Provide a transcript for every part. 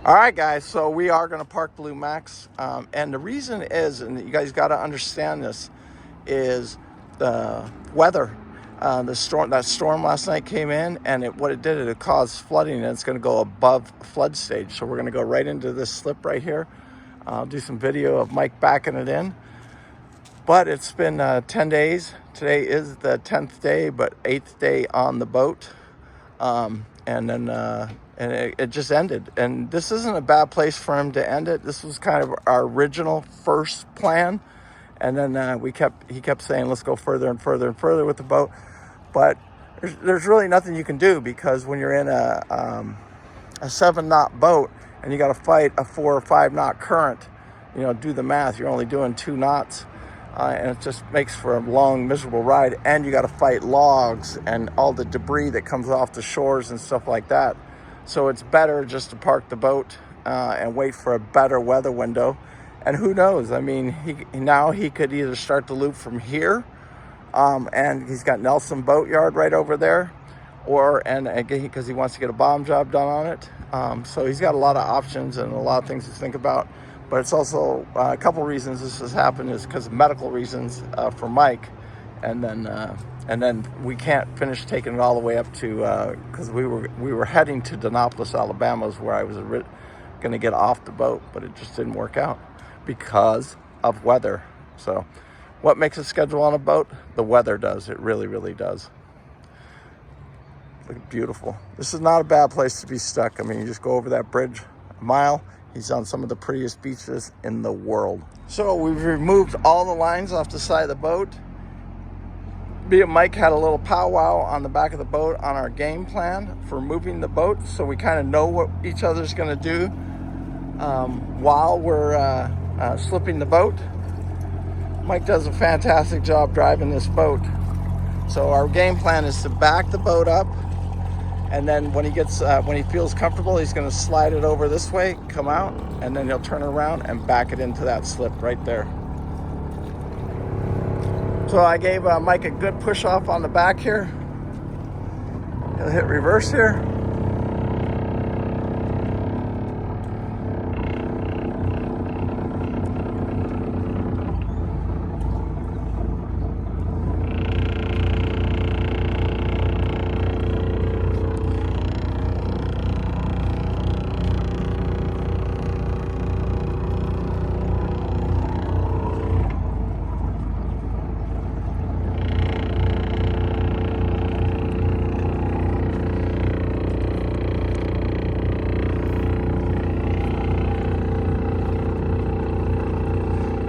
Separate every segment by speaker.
Speaker 1: All right, guys, so we are going to park Blue Max. And the reason is, and you guys got to understand this, is the weather. That storm last night came in, and what it did, it caused flooding, and it's going to go above flood stage. So we're going to go right into this slip right here. I'll do some video of Mike backing it in. But it's been 10 days. Today is the 10th day, but 8th day on the boat. And it just ended. And this isn't a bad place for him to end it. This was kind of our original first plan. And then he kept saying, let's go further and further and further with the boat. But there's really nothing you can do, because when you're in a 7-knot boat and you got to fight a 4 or 5 knot current, do the math, you're only doing 2 knots. And it just makes for a long, miserable ride. And you got to fight logs and all the debris that comes off the shores and stuff like that. So it's better just to park the boat and wait for a better weather window. And who knows? I mean, he could either start the loop from here, and he's got Nelson Boatyard right over there, and again, because he wants to get a bottom job done on it. So he's got a lot of options and a lot of things to think about. But it's also a couple reasons this has happened is because of medical reasons for Mike, and then we can't finish taking it all the way up to because we were heading to Denopolis, Alabama, is where I was going to get off the boat, but it just didn't work out because of weather. So, what makes a schedule on a boat? The weather does. It really, really does. Look, beautiful. This is not a bad place to be stuck. I mean, you just go over that bridge a mile. He's on some of the prettiest beaches in the world. So we've removed all the lines off the side of the boat. Me and Mike had a little powwow on the back of the boat on our game plan for moving the boat, so we kind of know what each other's going to do while we're slipping the boat. Mike does a fantastic job driving this boat. So our game plan is to back the boat up, and then when he feels comfortable, he's going to slide it over this way, come out, and then he'll turn around and back it into that slip right there. So I gave Mike a good push off on the back here. He'll hit reverse here.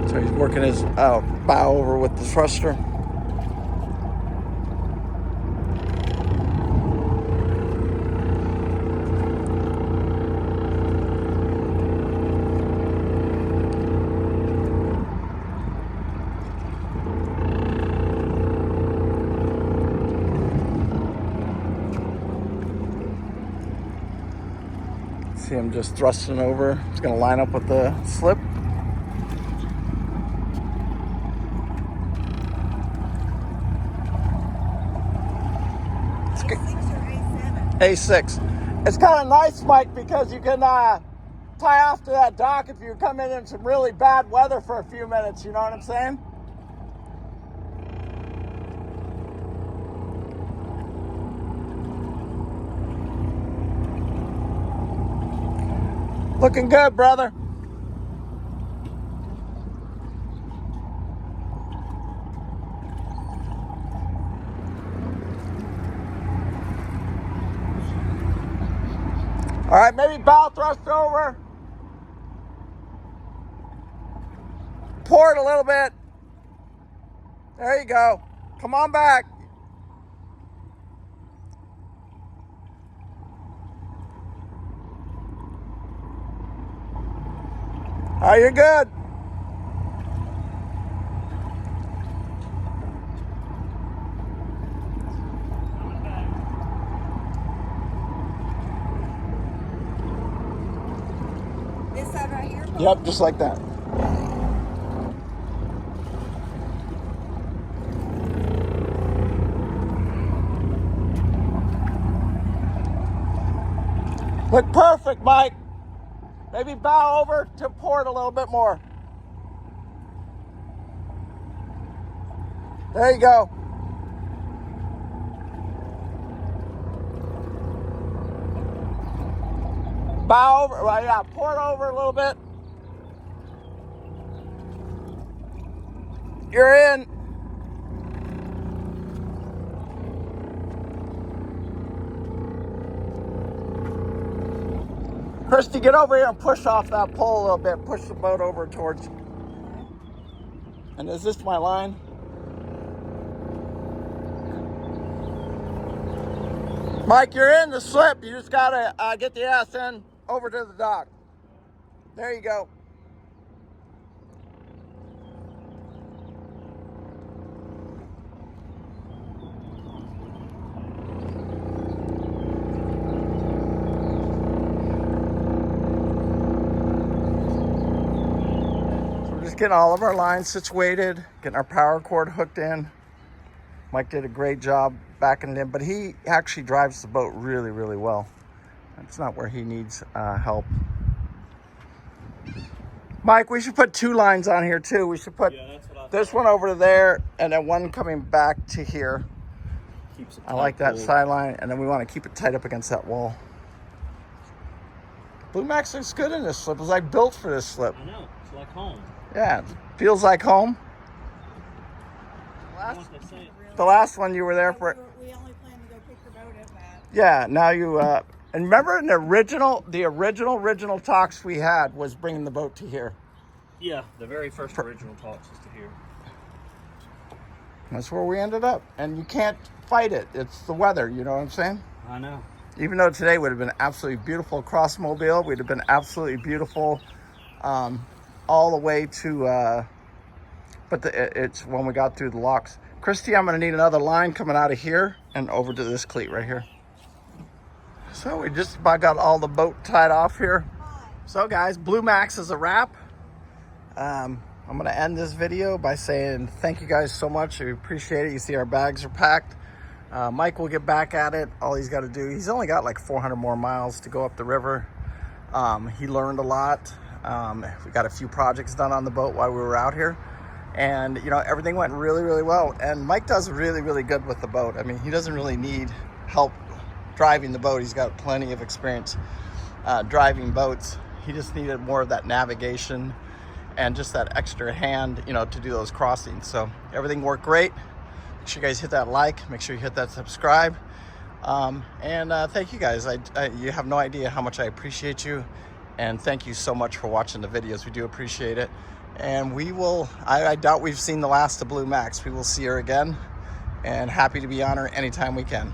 Speaker 1: So he's working his bow over with the thruster. See him just thrusting over. He's going to line up with the slip. A6. It's kind of nice, Mike, because you can tie off to that dock if you come in some really bad weather for a few minutes. You know what I'm saying? Looking good, brother. All right, maybe bow thrust over. Port a little bit. There you go. Come on back. Oh, you're good.
Speaker 2: This side right here?
Speaker 1: Yep, just like that. Look perfect, Mike. Maybe bow over to port a little bit more. There you go. Bow over, well, yeah, port over a little bit. You're in. Christy, get over here and push off that pole a little bit. Push the boat over towards you. And is this my line? Mike, you're in the slip. You just gotta get the ass in over to the dock. There you go. So we're just getting all of our lines situated, getting our power cord hooked in. Mike did a great job backing it in, but he actually drives the boat really, really well. That's not where he needs help. Mike, we should put 2 lines on here too. We should put this one over to there and then one coming back to here. I like that sideline, and then we want to keep it tight up against that wall. Blue Max looks good in this slip. It's like built for this slip.
Speaker 3: I know. It's like home.
Speaker 1: Yeah, it feels like home. The last one you were there for.
Speaker 2: We only plan to go pick your boat up at.
Speaker 1: Yeah, now you, and remember in the original talks we had was bringing the boat to here.
Speaker 3: Yeah, the very first original talks was to here.
Speaker 1: That's where we ended up. And you can't fight it. It's the weather, you know what I'm saying?
Speaker 3: I know.
Speaker 1: Even though today would have been absolutely beautiful across Mobile, would have been absolutely beautiful all the way to, but it's when we got through the locks. Christy, I'm going to need another line coming out of here and over to this cleat right here. So we just about got all the boat tied off here. So guys, Blue Max is a wrap. I'm going to end this video by saying thank you guys so much. We appreciate it. You see our bags are packed. Mike will get back at it. All he's got to do, he's only got like 400 more miles to go up the river. He learned a lot. We got a few projects done on the boat while we were out here. And, you know, everything went really, really well. And Mike does really, really good with the boat. I mean, he doesn't really need help driving the boat. He's got plenty of experience driving boats. He just needed more of that navigation and just that extra hand, you know, to do those crossings. So everything worked great. Make sure you guys hit that like. Make sure you hit that subscribe. And thank you guys. You have no idea how much I appreciate you. And thank you so much for watching the videos. We do appreciate it. And we will, I doubt we've seen the last of Blue Max. We will see her again, and happy to be on her anytime we can.